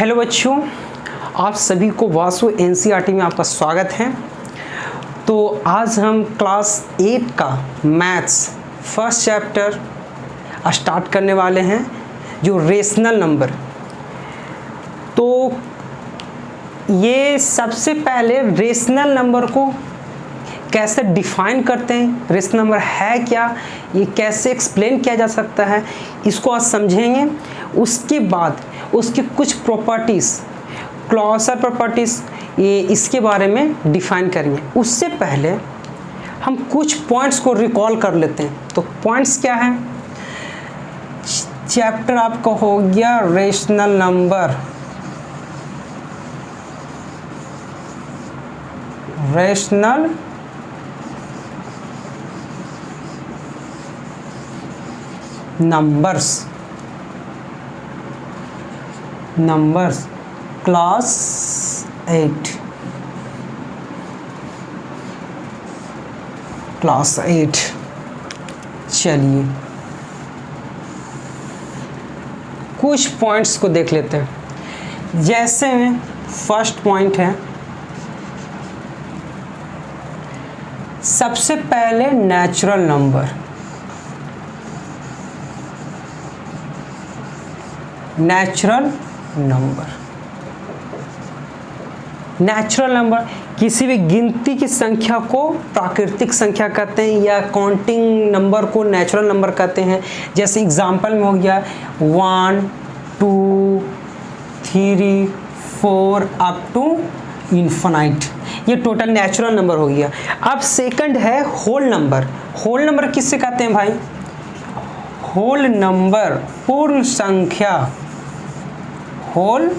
Hello बच्चों, आप सभी को वासु एनसीईआरटी में आपका स्वागत है। तो आज हम क्लास 8 का मैथ्स फर्स्ट चैप्टर स्टार्ट करने वाले हैं, जो रेशनल नंबर। तो ये सबसे पहले रेशनल नंबर को कैसे डिफाइन करते हैं, रेशनल नंबर है क्या, ये कैसे एक्सप्लेन किया जा सकता है, इसको आज समझेंगे। उसके बाद उसकी कुछ प्रॉपर्टीज़, क्लॉजर प्रॉपर्टीज़, ये इसके बारे में डिफाइन करेंगे। उससे पहले हम कुछ पॉइंट्स को रिकॉल कर लेते हैं। तो पॉइंट्स क्या हैं? चैप्टर आपका हो गया rational number, rational numbers class 8। चलिए कुछ पॉइंट्स को देख लेते हैं। जैसे में फर्स्ट पॉइंट है, सबसे पहले नेचुरल नंबर। नेचुरल नंबर किसी भी गिनती की संख्या को प्राकृतिक संख्या कहते हैं, या काउंटिंग नंबर को नेचुरल नंबर कहते हैं। जैसे एग्जांपल में हो गया 1, 2, 3, 4 अप टू इन्फिनाइट, ये टोटल नेचुरल नंबर हो गया। अब सेकंड है होल नंबर। होल नंबर किससे कहते हैं भाई? होल नंबर पूर्ण संख्या, होल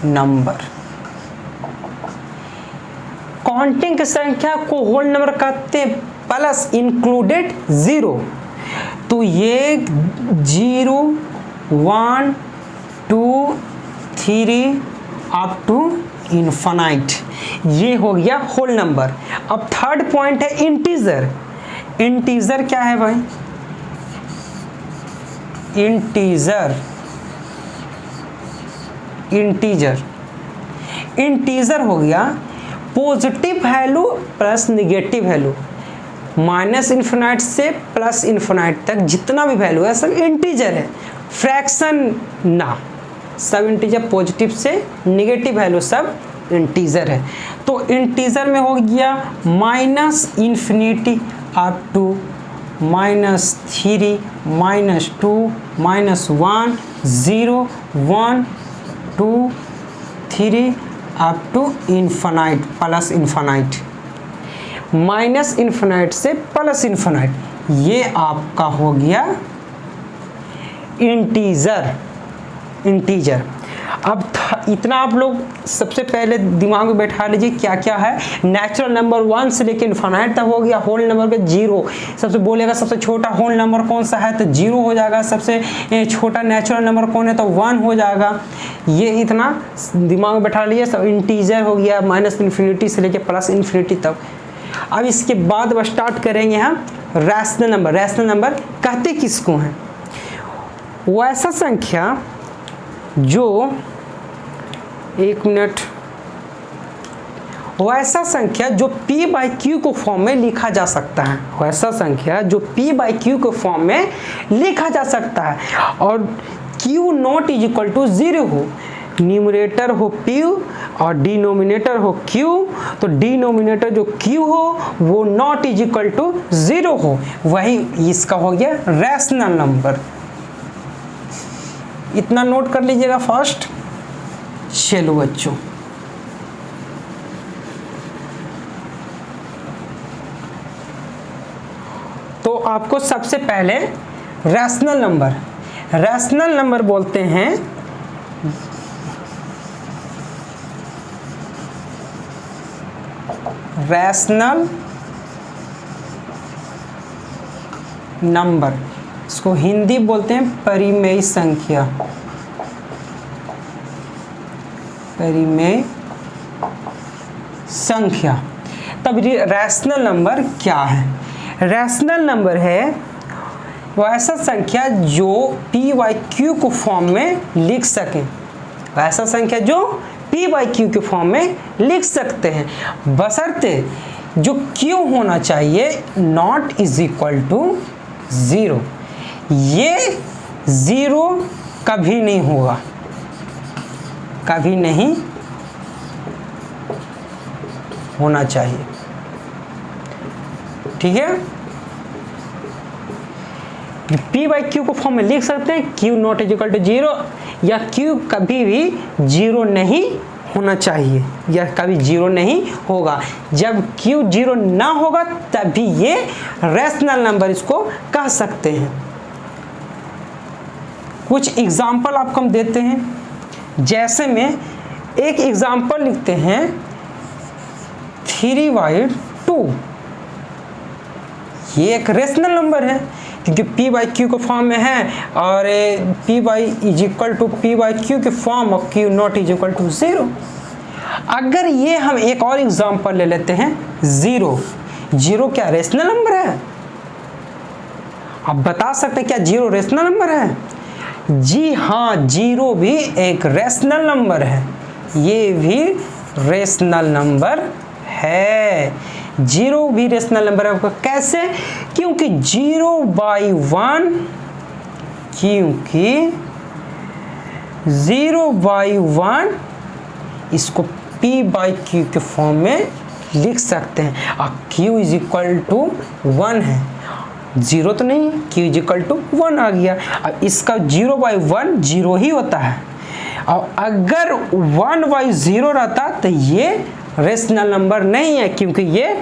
नंबर। काउंटिंग की संख्या को होल नंबर कहते हैं, प्लस इंक्लूडेड 0। तो ये 0, 1, 2, 3 अप टू इन्फिनाइट, ये हो गया होल नंबर। अब थर्ड पॉइंट है इंटीजर। इंटीजर क्या है भाई? इंटीजर हो गया positive value plus negative value, minus infinite से प्लस इन्फिनाइट तक जितना भी वैल्यू है सब इंटीजर है। फ्रैक्शन ना, सब इंटीजर, पॉजिटिव से निगेटिव वैल्यू सब इंटीजर है। तो इंटीजर में हो गया minus infinity up to -3, -2, -1, 0, 1, 2, 3 up to infinite, plus infinite, minus infinite से प्लस इन्फिनाइट, ये आपका हो गया इंटीजर। अब इतना आप लोग सबसे पहले दिमाग में बैठा लीजिए क्या क्या है। नेचुरल नंबर 1 से लेकर इन्फिनाइट तक हो गया। होल नंबर पे 0, सबसे बोलेगा सबसे छोटा होल नंबर कौन सा है तो 0 हो जाएगा। सबसे छोटा नेचुरल नंबर कौन है तो 1 हो जाएगा। ये इतना दिमाग में बैठा लीजिए। सब इंटीजर हो गया माइनस इन्फिनिटी से लेकर प्लस इन्फिनिटी तक। अब इसके बाद अब स्टार्ट करेंगे हम रैशनल नंबर। रैशनल नंबर कहते किसको हैं? वैसा संख्या जो, एक मिनट, वैसा संख्या जो p/q को फॉर्म में लिखा जा सकता है। वैसा संख्या जो p/q को फॉर्म में लिखा जा सकता है और q not is equal to 0 हो। न्यूमरेटर हो p और डिनोमिनेटर हो q, तो डिनोमिनेटर जो q हो वो नॉट इज इक्वल टू 0 हो, वही इसका हो गया रैशनल नंबर। इतना नोट कर लीजिएगा फर्स्ट। चलो बच्चों, तो आपको सबसे पहले रैशनल नंबर बोलते हैं रैशनल नंबर, इसको हिंदी बोलते हैं परिमेय संख्या। परिमेय संख्या। तब रैशनल नंबर क्या है? रैशनल नंबर है वो ऐसा संख्या जो p बाई क्यू को फॉर्म में लिख सकें, ऐसा संख्या जो p बाई क्यू के फॉर्म में लिख सकते हैं, बशर्ते जो q होना चाहिए नॉट इज इक्वल टू 0। ये 0 कभी नहीं होगा, कभी नहीं होना चाहिए, ठीक है। p बाई क्यू को फॉर्म में लिख सकते हैं q not is equal to 0, या q कभी भी 0 नहीं होना चाहिए, या कभी 0 नहीं होगा। जब q 0 ना होगा तभी ये रैशनल नंबर इसको कह सकते हैं। कुछ एग्जाम्पल आपको हम देते हैं, जैसे में एक एग्जाम्पल लिखते हैं 3/2। ये एक रेशनल नंबर है क्योंकि p बाई क्यू के फॉर्म में है, और p by is equal to p by q के फॉर्म और q not is equal to 0। अगर ये हम एक और एग्जांपल ले लेते हैं 0 क्या रेशनल नंबर है? आप बता सकते हैं क्या 0 रेशनल नंबर है? जी हाँ, 0 भी एक रेशनल नंबर है, ये भी रेशनल नंबर है। 0 भी रेशनल नंबर है। कैसे? क्योंकि 0/1, क्योंकि 0/1 इसको p बाई क्यू के फॉर्म में लिख सकते हैं, और q इज इक्वल टू 1 है, 0 तो नहीं, q इज इक्वल टू 1 आ गया। अब इसका 0/1 0 ही होता है, और अगर 1/0 रहता तो ये रेशनल नंबर नहीं है, क्योंकि ये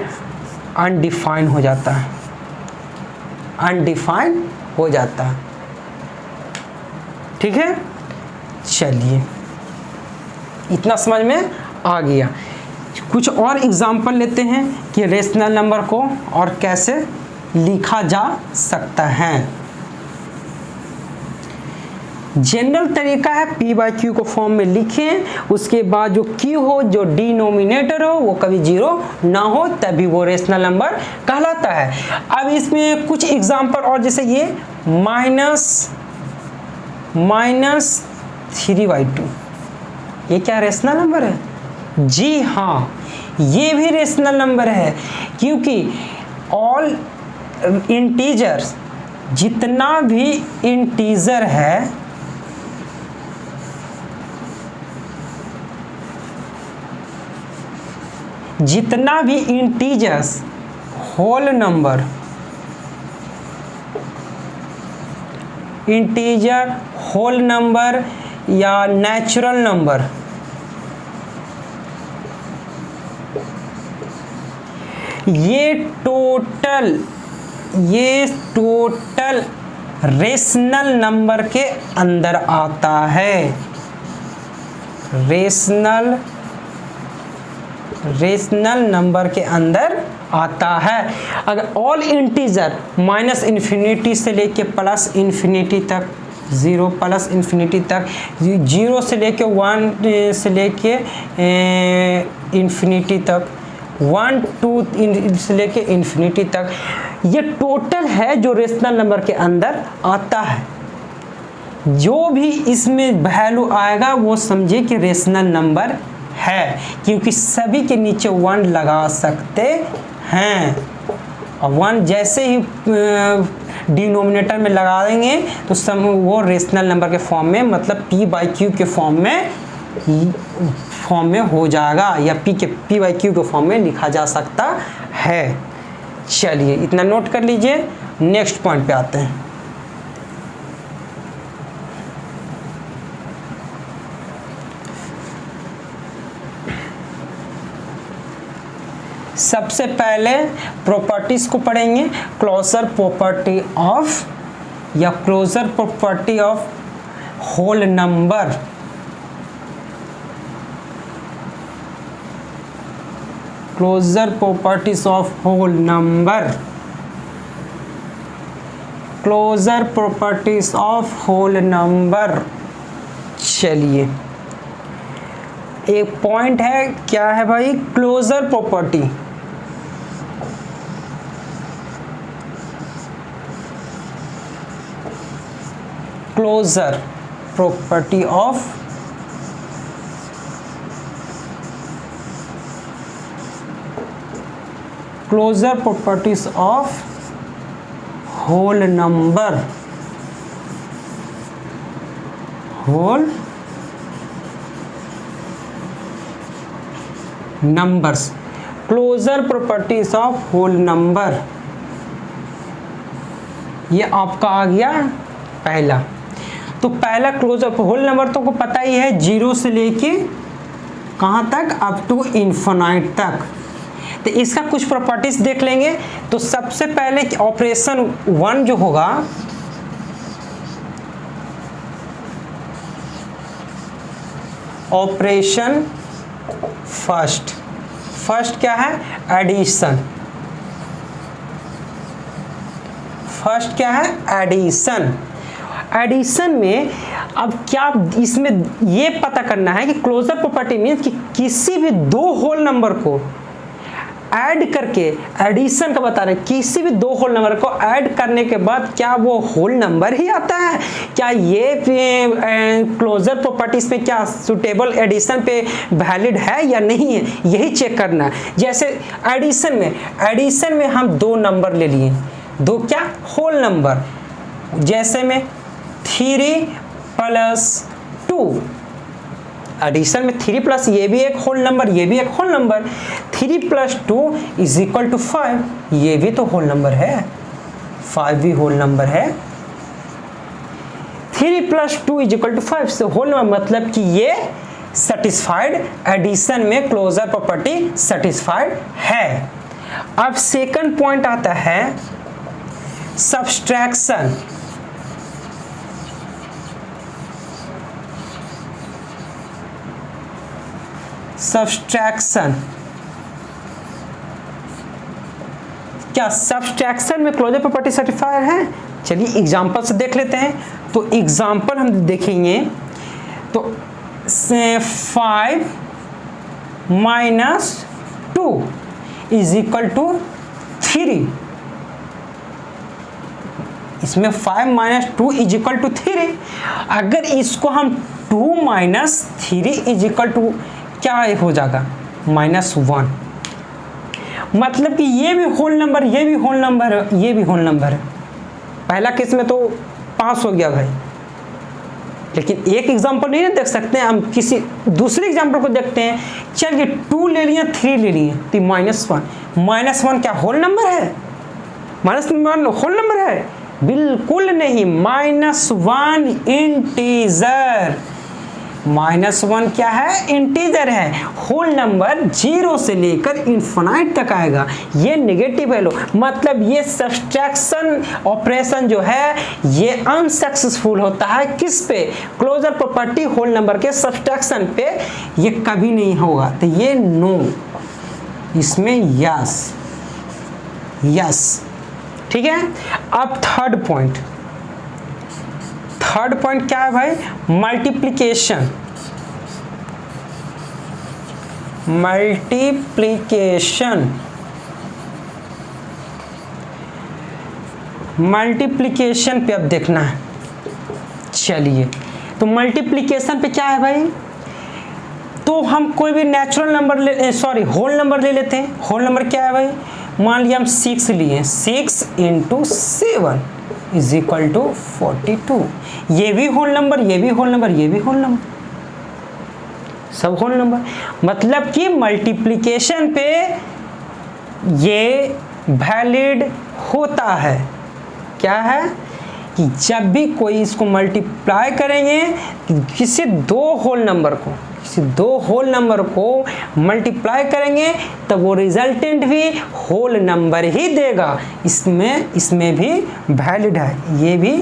अनडिफाइन हो जाता है, अनडिफाइन हो जाता है, ठीक है। चलिए, इतना समझ में आ गया। कुछ और एग्जाम्पल लेते हैं कि रेशनल नंबर को और कैसे लिखा जा सकता है। जनरल तरीका है p बाई क्यू को फॉर्म में लिखें, उसके बाद जो q हो, जो डिनोमिनेटर हो, वो कभी 0 ना हो, तभी वो रेशनल नंबर कहलाता है। अब इसमें कुछ एग्जाम्पल और, जैसे ये -3/2, ये क्या रेशनल नंबर है? जी हाँ, ये भी रेशनल नंबर है, क्योंकि ऑल इंटीजर्स, जितना भी इंटीजर है, जितना भी integers whole number, integer whole number या नेचुरल नंबर, ये टोटल रेशनल नंबर के अंदर आता है। रेशनल नंबर के अंदर आता है। अगर ऑल इंटीजर -∞ से लेके +∞ तक, 0 +∞ तक, 0 से लेके 1 से लेके इंफिनिटी तक, 1 2 से लेके इंफिनिटी तक, ये टोटल है जो रेशनल नंबर के अंदर आता है। जो भी इसमें वैल्यू आएगा वो समझिए कि रेशनल नंबर है, क्योंकि सभी के नीचे 1 लगा सकते हैं, और 1 जैसे ही डिनोमिनेटर में लगा देंगे तो वो रेशनल नंबर के फॉर्म में, मतलब p बाई क्यू के फॉर्म में हो जाएगा, या p बाई क्यू के फॉर्म में लिखा जा सकता है। चलिए, इतना नोट कर लीजिए। नेक्स्ट पॉइंट पे आते हैं। सबसे पहले प्रॉपर्टीज को पढ़ेंगे, क्लोजर प्रॉपर्टी ऑफ या closure property of whole number. Closure properties of whole number, closure properties of whole number. चलिए, एक पॉइंट है, क्या है भाई? Closure property. Closure property of closure properties of whole number, whole numbers, closure properties of whole number, ये आपका आ गया पहला। तो पहला क्लोजर होल नंबर तो को पता ही है, 0 से लेके कहाँ तक, अप टू इन्फिनाइट तक। तो इसका कुछ प्रॉपर्टीज देख लेंगे। तो सबसे पहले ऑपरेशन 1 जो होगा, ऑपरेशन फर्स्ट क्या है, एडिशन। फर्स्ट क्या है, एडिशन। एडिशन में अब क्या इसमें ये पता करना है कि क्लोजर प्रॉपर्टी मीन्स कि किसी भी दो होल नंबर को ऐड करके, एडिशन का बता रहे हैं, किसी भी दो होल नंबर को ऐड करने के बाद क्या वो होल नंबर ही आता है, क्या ये क्लोजर प्रॉपर्टीज में क्या सुटेबल एडिशन पे वैलिड है या नहीं है, यही चेक करना है। जैसे एडिशन में हम दो नंबर ले लिए, दो क्या होल नंबर, जैसे में 3 + 2, एडिशन में 3 प्लस ये भी एक होल नंबर, ये भी एक होल नंबर, 3 + 2 = 5, ये भी तो होल नंबर है, 5 भी होल नंबर है। 3 + 2 = 5 से होल नंबर, मतलब कि ये सेटिस्फाइड, एडिशन में क्लोजर प्रॉपर्टी सेटिस्फाइड है। अब सेकंड पॉइंट आता है सब्सट्रैक्शन। सब्सट्रैक्शन क्या सब्सट्रैक्शन में क्लोजर प्रॉपर्टी सर्टिफायर है? चलिए एग्जांपल से देख लेते हैं। तो एग्जांपल हम देखेंगे तो 5 - 2 = 3, इसमें 5 - 2 = 3। अगर इसको हम 2 - 3 = क्या हो जाएगा, -1, मतलब कि ये भी होल नंबर, ये भी होल नंबर है, ये भी होल नंबर है। पहला केस में तो पास हो गया भाई, लेकिन एक एग्जांपल नहीं ना देख सकते हैं हम, किसी दूसरे एग्जांपल को देखते हैं। चलिए 2 ले लिए, 3 ले लिए, तो -1 क्या होल नंबर है? -1 होल नंबर है? बिल्कुल नहीं, -1 इंटीजर। -1 क्या है, इंटीजर है। होल नंबर 0 से लेकर इन्फिनाइट तक आएगा, ये नेगेटिव वैल्यू, मतलब ये सब्सट्रैक्शन ऑपरेशन जो है ये अनसक्सेसफुल होता है। किस पे? क्लोजर प्रॉपर्टी होल नंबर के सब्सट्रैक्शन पे ये कभी नहीं होगा। तो ये नो, इसमें यस, ठीक है। अब थर्ड पॉइंट क्या है भाई, मल्टीप्लिकेशन। मल्टीप्लिकेशन पे अब देखना है। चलिए तो मल्टीप्लिकेशन पे क्या है भाई, तो हम कोई भी नेचुरल नंबर होल नंबर ले लेते हैं। होल नंबर क्या है भाई, मान लिया हम 6 लिए, 6 × 7 = 42। ये भी होल नंबर, ये भी होल नंबर, ये भी होल नंबर, सब होल नंबर। मतलब कि मल्टीप्लिकेशन पे ये वैलिड होता है। क्या है कि जब भी कोई इसको मल्टीप्लाई करेंगे, किसी दो होल नंबर को मल्टीप्लाई करेंगे तब वो रिजल्टेंट भी होल नंबर ही देगा। इसमें भी वैलिड है, ये भी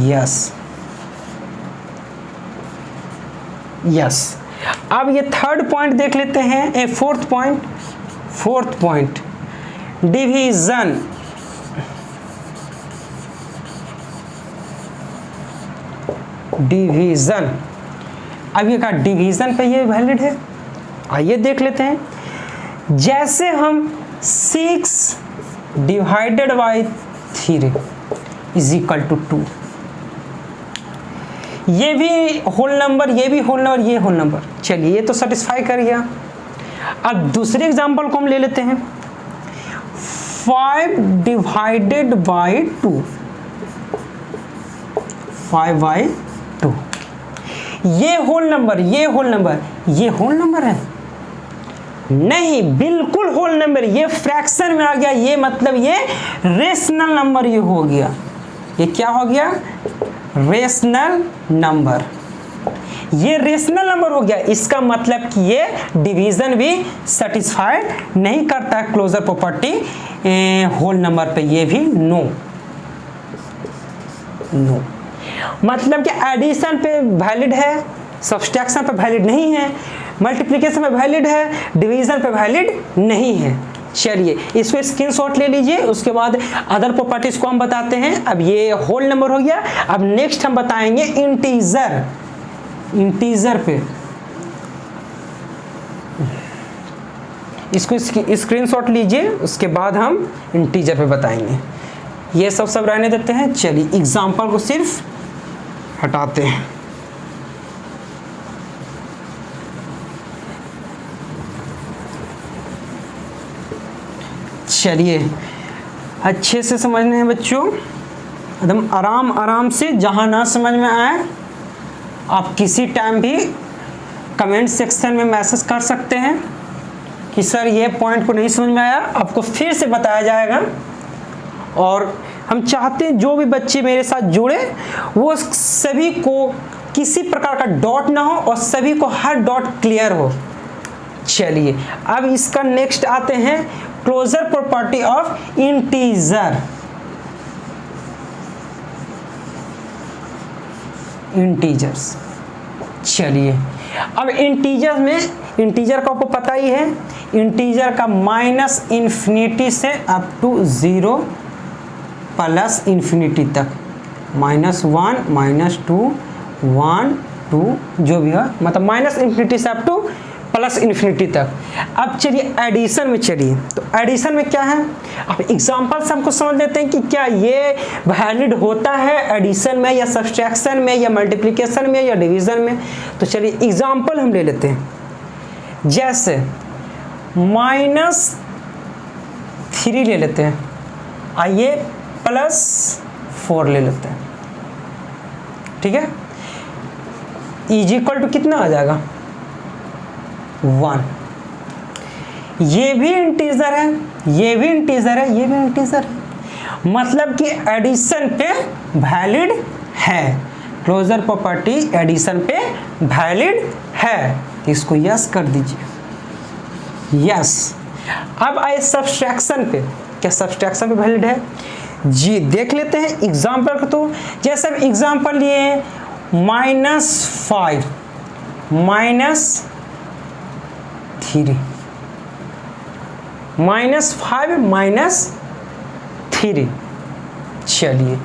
यस। अब ये थर्ड पॉइंट देख लेते हैं, फोर्थ पॉइंट डिवीजन। अब ये कहा डिवीजन पे ये वैलिड है, आइए देख लेते हैं। जैसे हम 6 / 3 = 2, ये भी होल नंबर, ये भी होल नंबर, ये होल नंबर। चलिए ये तो सेटिस्फाई कर गया। अब दूसरे एग्जांपल को हम ले लेते हैं। 5 डिवाइडेड बाई 2, 5/2। ये होल नंबर, ये होल नंबर, ये होल नंबर है? नहीं, बिल्कुल होल नंबर। ये फ्रैक्शन में आ गया, ये मतलब ये रेशनल नंबर ये हो गया। ये क्या हो गया? Rational number. ये रेशनल नंबर हो गया। इसका मतलब कि ये डिवीजन भी सेटिस्फाइड नहीं करता है क्लोजर प्रॉपर्टी होल नंबर पे, ये भी नो। मतलब कि एडिशन पे वैलिड है, सब्सट्रैक्शन पे वैलिड नहीं है, मल्टीप्लिकेशन पे वैलिड है, डिवीजन पे वैलिड नहीं है। चलिए इसको स्क्रीनशॉट ले लीजिए, उसके बाद अदर प्रॉपर्टीज को हम बताते हैं। अब ये होल नंबर हो गया। अब नेक्स्ट हम बताएंगे इंटीजर। इंटीजर पे इसको स्क्रीनशॉट लीजिए, उसके बाद हम इंटीजर पे बताएंगे। ये सब रहने देते हैं। चलिए एग्जांपल को सिर्फ हटाते हैं। चलिए अच्छे से समझने हैं बच्चों, एकदम आराम से। जहाँ ना समझ में आए आप किसी टाइम भी कमेंट सेक्शन में मैसेज कर सकते हैं कि सर ये पॉइंट को नहीं समझ में आया, आपको फिर से बताया जाएगा। और हम चाहते हैं जो भी बच्चे मेरे साथ जुड़े वो सभी को किसी प्रकार का डॉट ना हो और सभी को हर डॉट क्लियर हो। चलिए अब इसका नेक्स्ट आते हैं closure property of integer. Integers. चलिए अब इंटीजर में, इंटीजर का आपको पता ही है, इंटीजर का माइनस इन्फिनिटी से अप टू 0 प्लस इन्फिनिटी तक, -1 -2 1 2 जो भी है, मतलब माइनस इन्फिनिटी से अप टू प्लस इन्फिनिटी तक। अब चलिए एडिशन में चलिए, तो एडिशन में क्या है? अब एग्जांपल से हमको समझ लेते हैं कि क्या ये वैलिड होता है एडिशन में या सब्सट्रैक्शन में या मल्टीप्लिकेशन में या डिवीजन में। तो चलिए एग्जांपल हम ले लेते हैं, जैसे -3 ले लेते हैं, आइए +4 ले लेते हैं, ठीक है। इज इक्वल टू कितना आ जाएगा? 1। ये भी इंटीजर है, ये भी इंटीजर है, ये भी इंटीजर है, मतलब कि एडिशन पे वैलिड है। क्लोजर प्रॉपर्टी एडिशन पे वैलिड है, इसको यस कर दीजिए, यस। अब आए सब्सट्रैक्शन पे, क्या सब्सट्रैक्शन पे वैलिड है? जी देख लेते हैं एग्जांपल को। तो जैसे एग्जांपल लिए -5 -3, -5 -3। चलिए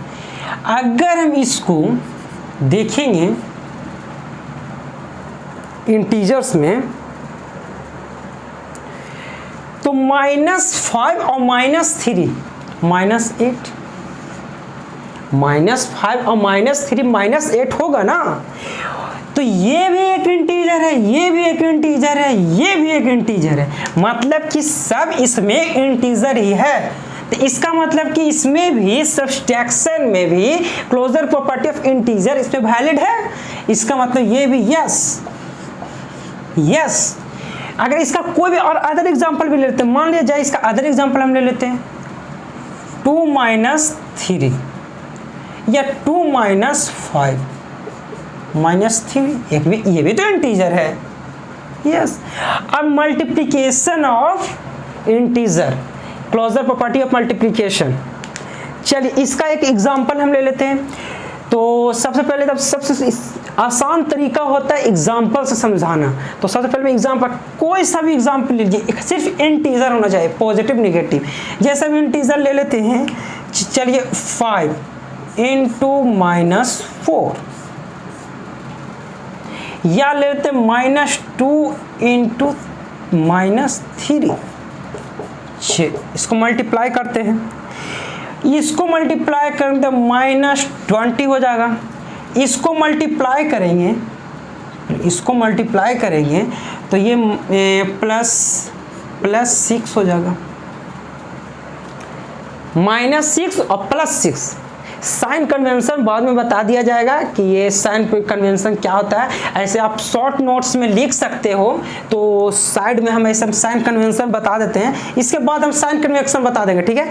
अगर हम इसको देखेंगे इंटीजर्स में, तो -5 और -3 -8, -5 और -3 -8 होगा ना। तो ये भी एक इंटीजर है, ये भी एक इंटीजर है, ये भी एक इंटीजर है, मतलब कि सब इसमें इंटीजर ही है। तो इसका मतलब कि इसमें भी सब्सट्रैक्शन में भी क्लोजर प्रॉपर्टी ऑफ इंटीजर इसमें वैलिड है। इसका मतलब ये भी यस, यस। अगर इसका कोई भी और अदर एग्जांपल भी ले लेते हैं, मान लिया जाए इसका अदर एग्जांपल हम ले लेते हैं 2 -3 या 2 -5 -3, एक भी, ये भी तो इंटीजर है, यस। अब multiplication of integer, closure property of multiplication. चलिए इसका एक एग्जांपल हम ले लेते हैं। तो सबसे पहले, तब सबसे आसान तरीका होता है एग्जांपल से समझाना। तो सबसे पहले एग्जांपल, कोई सा भी एग्जांपल लीजिए, सिर्फ इंटीजर होना चाहिए, पॉजिटिव नेगेटिव। जैसे हम इंटीजर ले लेते हैं, चलिए 5 × -4, या ले लेते -2 × -3। इसको मल्टीप्लाई करते हैं, इसको मल्टीप्लाई करें तो -20 हो जाएगा, इसको मल्टीप्लाई करेंगे, इसको मल्टीप्लाई करेंगे तो ये प्लस 6 हो जाएगा, -6 और +6। साइन कन्वेंशन बाद में बता दिया जाएगा कि ये साइन कन्वेंशन क्या होता है, ऐसे आप शॉर्ट नोट्स में लिख सकते हो, तो साइड में हम ऐसे साइन कन्वेंशन बता देते हैं, इसके बाद हम साइन कन्वेंशन बता देंगे, ठीक है।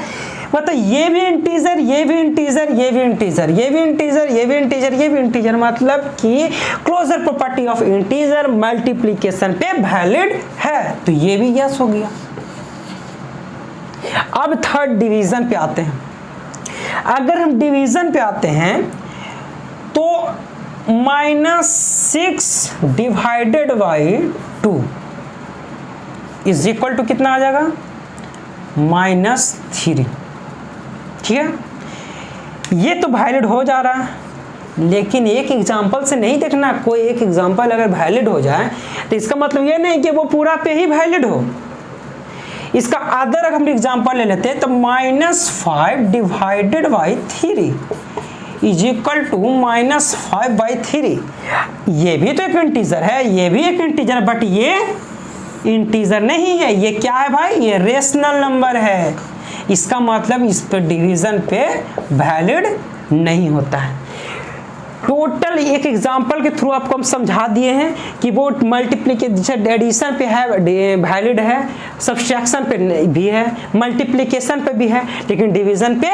मतलब ये भी इंटीजर, ये भी इंटीजर, ये भी इंटीजर, ये भी इंटीजर, ये भी इंटीजर, ये भी इंटीजर, मतलब कि closure property of integer multiplication पे वैलिड है, तो ये भी यस हो गया। अब थर्ड डिवीजन पे आते हैं। अगर हम डिवीजन पे आते हैं तो -6 divided by 2 is equal to कितना आ जाएगा, -3, ठीक है। ये तो वैलिड हो जा रहा है, लेकिन एक एग्जांपल से नहीं देखना, कोई एक एग्जांपल अगर वैलिड हो जाए तो इसका मतलब ये नहीं कि वो पूरा पे ही वैलिड हो। इसका अदर हम एग्जांपल ले लेते हैं तो -5 divided by 3 is equal to -5/3। ये भी तो एक इंटीजर है, ये भी एक इंटीजर, बट ये इंटीजर नहीं है, ये क्या है भाई, ये रेशनल नंबर है। इसका मतलब इस पे डिवीजन पे वैलिड नहीं होता है। टोटल एक एग्जांपल के थ्रू आपको हम समझा दिए हैं कि वो मल्टीप्लिकेशन एडिशन पे है वैलिड है, सब्सट्रैक्शन पे भी है, मल्टीप्लिकेशन पे भी है, लेकिन डिवीजन पे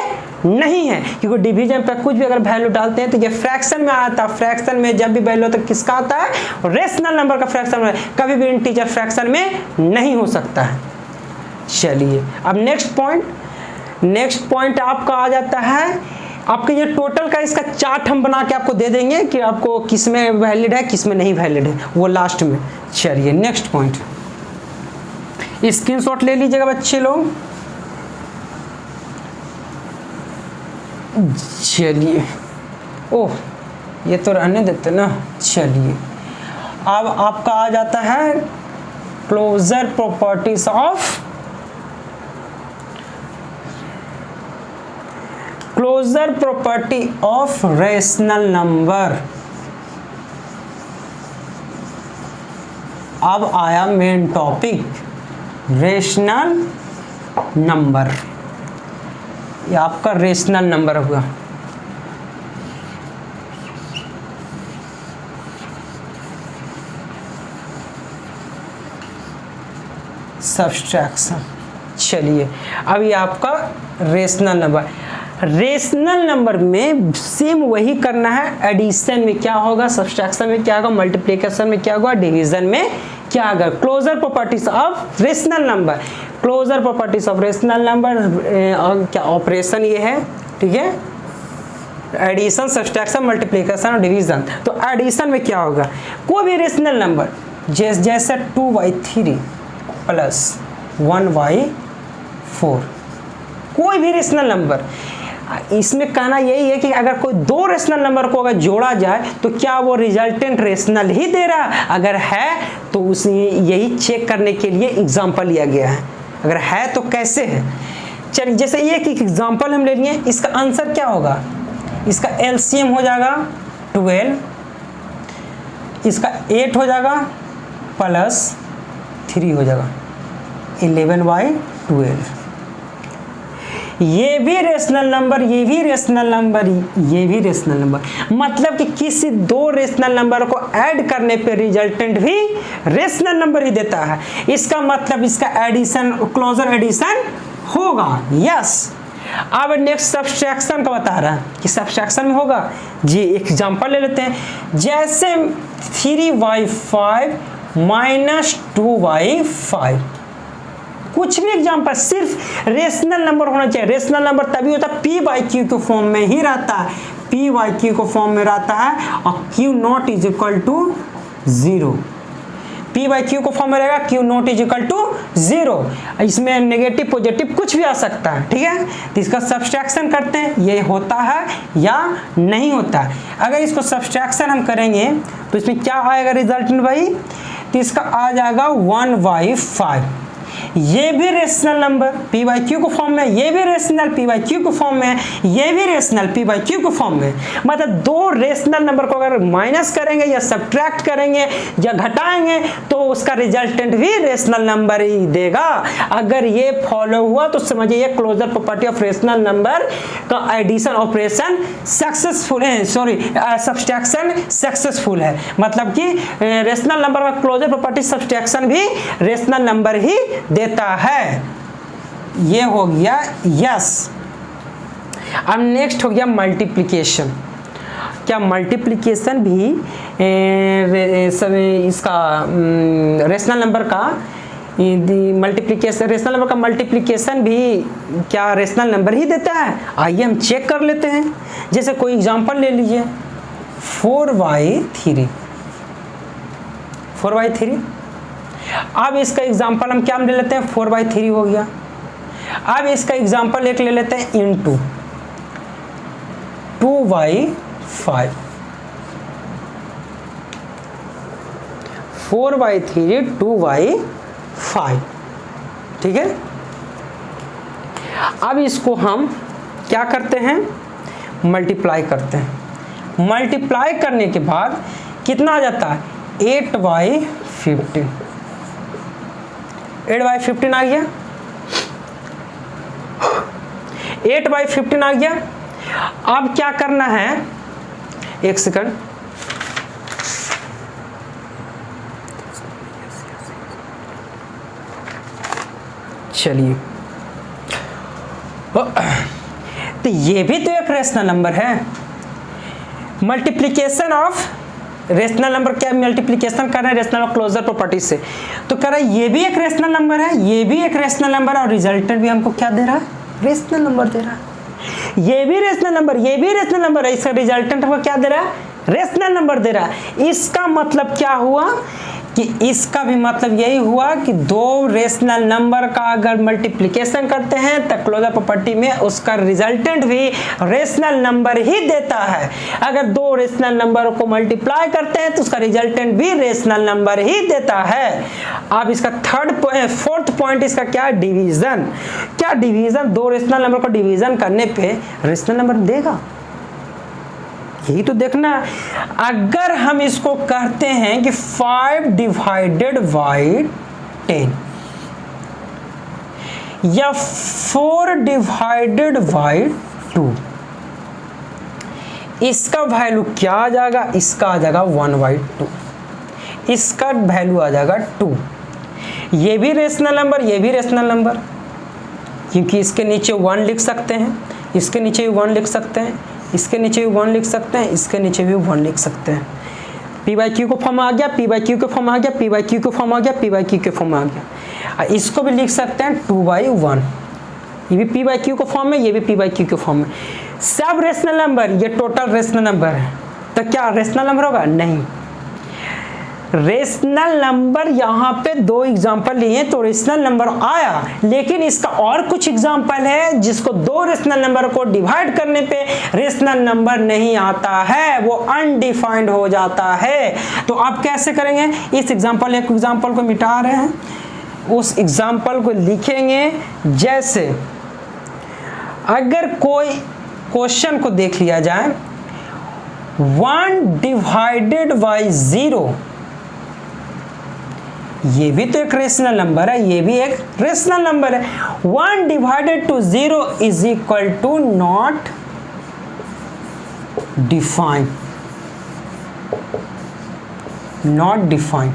नहीं है, क्योंकि डिवीजन पे कुछ भी अगर वैल्यू डालते हैं तो ये फ्रैक्शन में आता है। फ्रैक्शन में जब भी वैल्यू होता है किसका आता है, रेशनल नंबर का फ्रैक्शन में, कभी भी इंटीजर फ्रैक्शन में नहीं हो सकता है। चलिए अब नेक्स्ट पॉइंट आपका आ जाता है, आपके ये टोटल का इसका चार्ट हम बना के आपको दे देंगे कि आपको किस में वैलिड है किस में नहीं वैलिड है, वो लास्ट में। चलिए नेक्स्ट पॉइंट, स्क्रीनशॉट ले लीजिएगा बच्चे लोग। चलिए, ओह ये तो रहने देते ना। चलिए अब आपका आ जाता है closure properties of closure property of rational number. अब आया मेन टॉपिक, रेशनल नंबर। ये आपका रेशनल नंबर होगा। सब्सट्रैक्शन। चलिए अब ये आपका रेशनल नंबर। रेशनल नंबर में सेम वही करना है, एडिशन में क्या होगा, सब्सट्रैक्शन में क्या होगा, मल्टीप्लिकेशन में क्या होगा, डिवीजन में क्या होगा। Closure properties of rational number, closure properties of rational number क्या ऑपरेशन ये है, ठीक है। एडिशन, सब्सट्रैक्शन, मल्टीप्लिकेशन और डिवीजन। तो एडिशन में क्या होगा, कोई भी रेशनल नंबर जैसे 2/3 प्लस 1/4, कोई भी रेशनल नंबर। इसमें कहना यही है कि अगर कोई दो रेशनल नंबर को अगर जोड़ा जाए तो क्या वो रिजल्टेंट रेशनल ही दे रहा है, अगर है तो उसे यही चेक करने के लिए एग्जांपल लिया गया है। अगर है तो कैसे है, चलिए जैसे एक एग्जांपल हम ले लिए, इसका आंसर क्या होगा, इसका एलसीएम हो जाएगा 12, इसका 8 हो जाएगा प्लस 3 हो जाएगा 11/12। ये भी रेशनल नंबर, ये भी रेशनल नंबर, ये भी रेशनल नंबर, मतलब कि किसी दो रेशनल नंबर को ऐड करने पे रिजल्टेंट भी रेशनल नंबर ही देता है। इसका मतलब इसका एडिशन, क्लोजर एडिशन होगा, यस। अब नेक्स्ट सब्सट्रैक्शन का बता रहा है कि सब्सट्रैक्शन में होगा जी। एग्जांपल ले लेते हैं, जैसे 3/5 माइनस 2/5, कुछ भी एग्जांपल, सिर्फ रेशनल नंबर होना चाहिए। रेशनल नंबर तभी होता है p/q के फॉर्म में ही रहता है, p/q को फॉर्म में रहता है और q not is equal to 0। p/q को फॉर्म में रहेगा, q not is equal to 0। इसमें नेगेटिव पॉजिटिव कुछ भी आ सकता है, ठीक है। तो इसका सब्सट्रैक्शन करते हैं, ये होता है या नहीं होता है। अगर इसको सब्सट्रैक्शन हम करेंगे तो इसमें क्या आएगा रिजल्टेंट भाई, तो इसका आ जाएगा 1/5। ये भी rational number P by q के फॉर्म में, ये भी रेशनल पी बाई क्यू के फॉर्म में, ये भी रेशनल पी बाई क्यू के फॉर्म में। मतलब दो रेशनल नंबर को अगर माइनस करेंगे या सब्ट्रैक्ट करेंगे या घटाएंगे तो उसका रिजल्टेंट भी रेशनल नंबर ही देगा। अगर ये फॉलो हुआ तो समझिए ये closure property of rational number का एडिशन ऑपरेशन सक्सेसफुल है, सॉरी सब्सट्रैक्शन सक्सेसफुल है। मतलब कि रेशनल नंबर का क्लोजर प्रॉपर्टी सब्सट्रैक्शन भी रेशनल नंबर ही देता है। ये हो गया यस। अब नेक्स्ट हो गया मल्टीप्लिकेशन। क्या मल्टीप्लिकेशन भी इसका रेशनल नंबर का मल्टीप्लिकेशन, रेशनल नंबर का मल्टीप्लिकेशन भी क्या रेशनल नंबर ही देता है? आइए हम चेक कर लेते हैं। जैसे कोई एग्जांपल ले लीजिए 4/3। अब इसका एग्जांपल हम क्या ले लेते हैं, 4/3 हो गया। अब इसका एग्जांपल एक ले लेते हैं इनटू 2/5। 4/3 2/5, ठीक है। अब इसको हम क्या करते हैं, मल्टीप्लाई करते हैं। मल्टीप्लाई करने के बाद कितना आ जाता है 8/15। 8/15 आ गया, 8/15 आ गया। अब क्या करना है, एक सेकंड, चलिए। तो ये भी तो एक रेशनल नंबर है। मल्टीप्लिकेशन ऑफ रेशनल नंबर, क्या मल्टीप्लिकेशन कर रहे हैं रेशनल और क्लोजर प्रॉपर्टी से, तो कह रहा है ये भी एक रेशनल नंबर है, ये भी एक रेशनल नंबर है और रिजल्टेंट भी हमको क्या दे रहा है, रेशनल नंबर दे रहा है। ये भी रेशनल नंबर, ये भी रेशनल नंबर है, इसका रिजल्टेंट हमको क्या दे रहा है, रेशनल नंबर दे रहा है। इसका मतलब क्या हुआ कि इसका भी मतलब यही हुआ कि दो रेशनल नंबर का अगर मल्टीप्लिकेशन करते हैं तो क्लोजर प्रॉपर्टी में उसका रिजल्टेंट भी रेशनल नंबर ही देता है। अगर दो रेशनल नंबर को मल्टीप्लाई करते हैं तो उसका रिजल्टेंट भी रेशनल नंबर ही देता है। अब इसका फोर्थ पॉइंट इसका क्या है, डिवीजन। क्या डिवीजन, दो रेशनल नंबर को डिवीजन करने पे रेशनल नंबर देगा, यही तो देखना। अगर हम इसको कहते हैं कि 5 डिवाइडेड बाई 10 या 4 डिवाइडेड बाई 2, इसका वैल्यू क्या आ जाएगा, इसका आ जाएगा 1/2, इसका वैल्यू आ जाएगा 2। ये भी रेशनल नंबर, ये भी रेशनल नंबर, क्योंकि इसके नीचे 1 लिख सकते हैं, इसके नीचे भी 1 लिख सकते हैं, इसके नीचे भी 1 लिख सकते हैं, इसके नीचे भी 1 लिख सकते हैं। पी बाई क्यू को फॉर्म आ गया, पी बाई क्यू के फॉर्म आ गया, पी बाई क्यू के फॉर्म आ गया, पी बाई क्यू के फॉर्म आ गया। इसको भी लिख सकते हैं 2/1, ये भी पी बाई क्यू के फॉर्म में, ये भी पी बाई क्यू के फॉर्म में। सब रेशनल नंबर, ये टोटल रेशनल नंबर है, तो क्या रेशनल नंबर होगा, नहीं। रेशनल नंबर यहाँ पे दो एग्जांपल लिए तो रेशनल नंबर आया, लेकिन इसका और कुछ एग्जांपल है जिसको दो रेशनल नंबर को डिवाइड करने पे रेशनल नंबर नहीं आता है, वो अनडिफाइंड हो जाता है। तो आप कैसे करेंगे, इस एग्जांपल, एक एग्जांपल को मिटा रहे हैं, उस एग्जांपल को लिखेंगे। जैसे अगर कोई क्वेश्चन को देख लिया जाए 1 डिवाइडेड बाई 0, ये भी तो एक रेशनल नंबर है, ये भी एक रेशनल नंबर है। 1 divided to 0 is equal to not defined, not defined.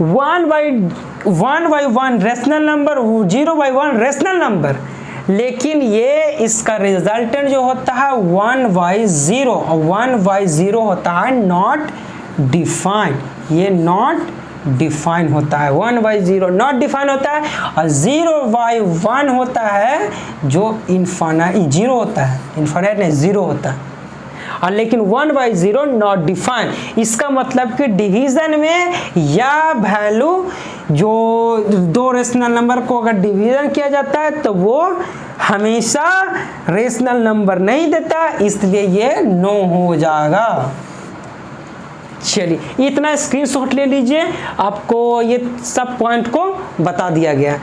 1/1 rational number, 0/1 rational number, लेकिन ये इसका रिजल्टेंट जो होता है 1/0, और 1/0 होता है नॉट डिफाइंड, ये नॉट डिफाइन होता है। 1/0 नॉट डिफाइन होता है, और 0/1 होता है जो इनफाइनाइट, 0 होता है, इनफाइनाइट नहीं 0 होता है, और लेकिन 1/0 नॉट डिफाइन। इसका मतलब कि डिवीजन में या वैल्यू जो दो रेशनल नंबर को अगर डिवीजन किया जाता है तो वो हमेशा रेशनल नंबर नहीं देता, इसलिए ये नो हो जाएगा। चलिए इतना स्क्रीनशॉट ले लीजिए, आपको ये सब पॉइंट को बता दिया गया।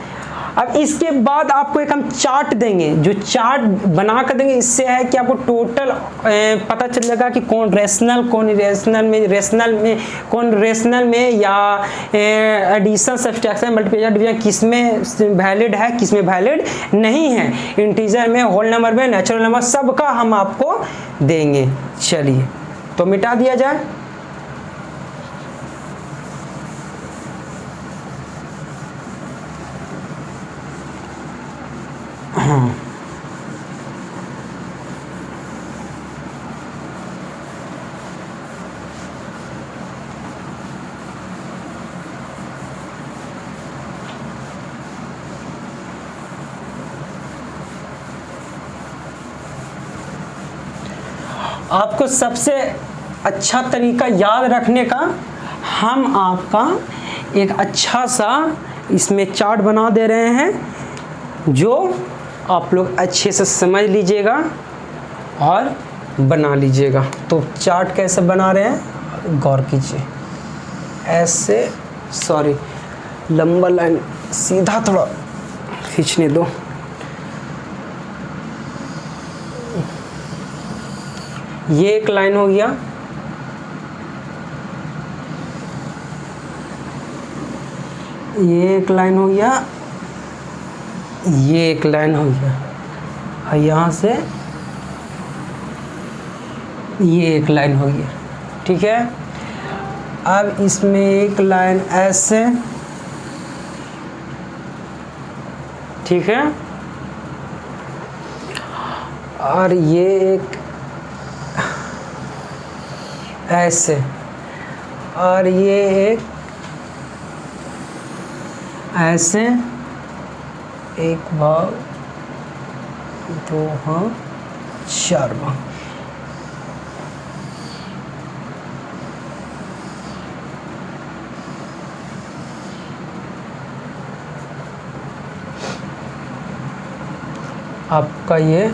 अब इसके बाद आपको एक हम चार्ट देंगे, जो चार्ट बना कर देंगे, इससे है कि आपको टोटल पता चलेगा कि कौन रेशनल कौन रेशनल में या एडिशन सब्सट्रैक्शन मल्टीप्लिकेशन डिवीजन किस में वैलिड है किस में वैलिड नहीं है, इंटीजर में, होल नंबर में, नेचुरल नंबर, सबका हम आपको देंगे। चलिए तो मिटा दिया जाए। हाँ आपको सबसे अच्छा तरीका याद रखने का, हम आपका एक अच्छा सा इसमें चार्ट बना दे रहे हैं, जो आप लोग अच्छे से समझ लीजिएगा और बना लीजिएगा। तो चार्ट कैसे बना रहे हैं गौर कीजिए। ऐसे सॉरी लंबा लाइन सीधा थोड़ा खींचने दो। ये एक लाइन हो गया, ये एक लाइन हो गया, ये एक लाइन हो गया, और यहाँ से ये एक लाइन हो गया। ठीक है, अब इसमें एक लाइन ऐसे, ठीक है, और ये एक ऐसे, और ये एक ऐसे, एक भाग, दो भाग, चार भाग। आपका ये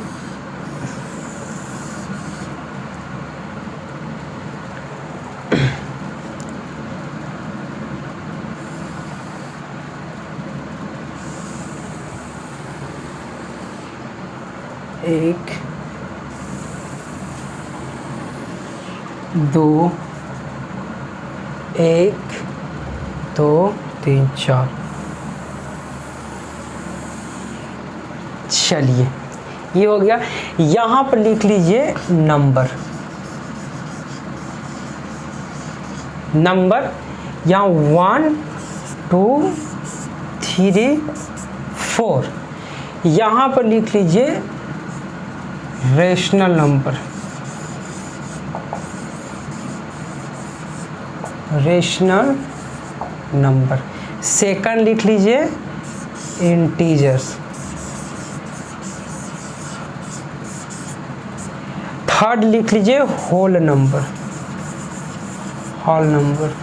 एक, दो, एक, दो, तीन, चार। चलिए ये हो गया। यहाँ पर लिख लीजिए नंबर, नंबर यहाँ 1 2 3 4, यहाँ पर लिख लीजिए rational number, rational number. Second लिख लीजिए इंटीजर्स, थर्ड लिख लीजिए whole number, whole number.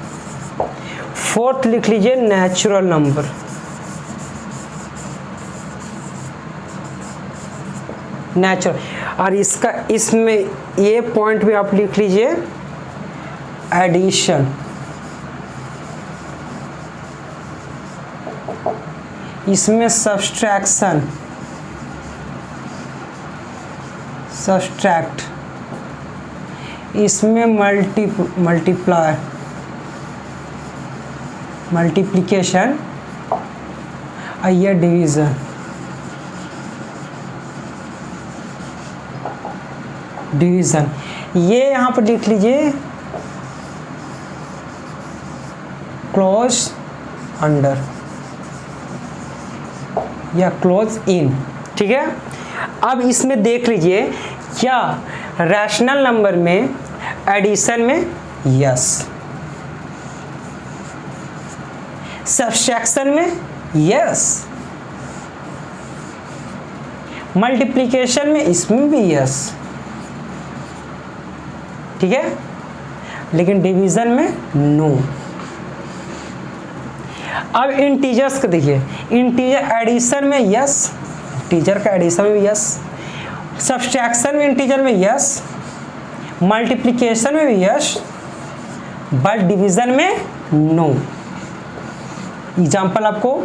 Fourth लिख लीजिए नेचुरल नंबर, नेचुरल। और इसका इसमें ये पॉइंट भी आप लिख लीजिए एडिशन, इसमें सब्सट्रैक्शन, सब्सट्रैक्ट, इसमें मल्टीप्लाई, मल्टीप्लिकेशन, और ये डिवीज़न, डिवीज़न। ये यहाँ पर लिख लीजिए क्लोज अंडर या क्लोज इन। ठीक है, अब इसमें देख लीजिए क्या रैशनल नंबर में एडिशन में यस, सब्सट्रैक्शन में यस, मल्टीप्लिकेशन में इसमें भी यस। ठीक है, लेकिन डिवीजन में नो। अब इंटीजर्स को देखिए, इंटीजर एडिशन में यस, इंटीजर का एडिशन में यस, सब्सट्रैक्शन में इंटीजर में यस, मल्टीप्लिकेशन में भी यस, बट डिवीजन में नो। एग्जाम्पल आपको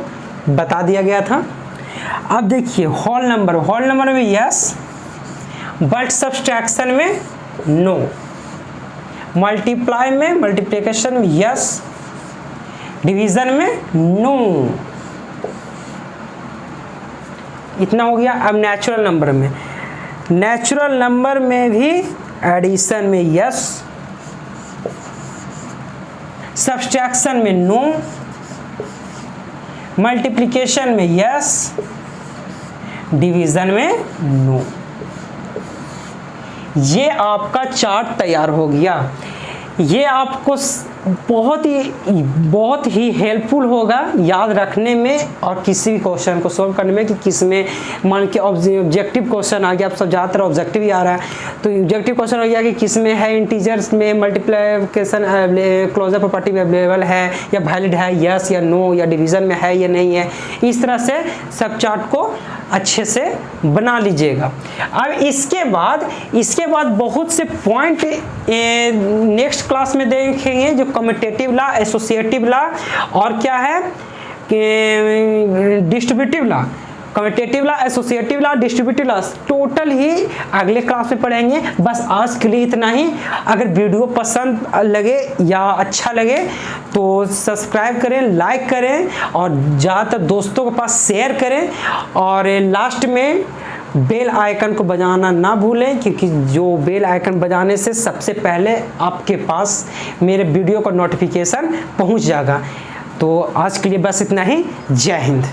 बता दिया गया था। अब देखिए होल नंबर में यस, बट सब्सट्रैक्शन में नो। मल्टीप्लाई में, मल्टीप्लिकेशन में यस, डिवीजन में नो। इतना हो गया। अब नेचुरल नंबर में भी एडिशन में यस, सब्सट्रैक्शन में नो, मल्टीप्लिकेशन में यस, डिवीजन में नो। ये आपका चार्ट तैयार हो गया। ये आपको बहुत ही हेल्पफुल होगा याद रखने में और किसी भी क्वेश्चन को सोल्व करने में कि किस में मान के ऑब्जेक्टिव क्वेश्चन आ गया। आप सब ज़्यादातर ऑब्जेक्टिव ही आ रहा है, तो ऑब्जेक्टिव क्वेश्चन हो गया कि किस में है इंटीजर्स में मल्टीप्लिकेशन क्लोजर प्रॉपर्टी अवेलेबल है या वैलिड है, यस या नो, या डिवीजन में है या नहीं है। इस तरह से सब चार्ट को अच्छे से बना लीजिएगा। अब इसके बाद बहुत से पॉइंट नेक्स्ट क्लास में देखेंगे, जो कम्यूटेटिव लॉ, एसोसिएटिव लॉ और क्या है distributive law. Commutative law, associative law, distributive law total ही अगले क्लास में पढ़ेंगे। बस आज के लिए इतना ही। अगर वीडियो पसंद लगे या अच्छा लगे तो सब्सक्राइब करें, लाइक करें और ज़्यादातर दोस्तों के पास शेयर करें। और लास्ट में बेल आइकन को बजाना ना भूलें, क्योंकि जो बेल आइकन बजाने से सबसे पहले आपके पास मेरे वीडियो का नोटिफिकेशन पहुंच जाएगा। तो आज के लिए बस इतना ही। जय हिंद।